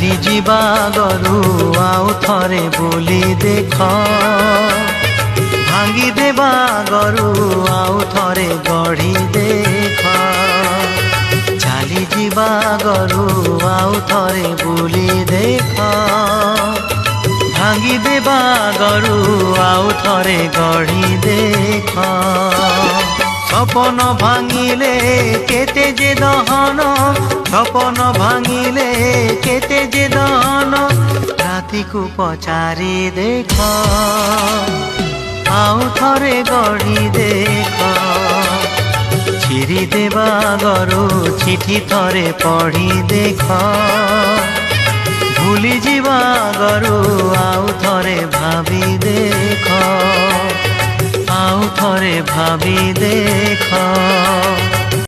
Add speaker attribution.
Speaker 1: ଚାଲି ଯିବା ଗରୁ ଆଉ ଥରେ ବୁଲି ଦେଖ, ଭାଙ୍ଗି ଦେବା ଗରୁ ଆଉ ଥରେ ଗଢ଼ି ଦେଖ। ଚାଲି ଯିବା ଗରୁ ଆଉ ଥରେ ବୁଲି ଦେଖ, ଭାଙ୍ଗି ଦେବା ଗରୁ ଆଉ ଥରେ ଗଢ଼ି ଦେଖ। সপন ভাঙিলে কেতে যে দহন, সপন ভাঙিলে কেতে যে দহন। রাতিকু পচারি দেখ, আউ থরে গড়ি দেখ। চিরি দেবা গরু চিঠি থরে পড়ি দেখ, ভুলি ଯିବା গরু আউ থরে ভাবি দেখ, আউ থরে ভাবি দেখ।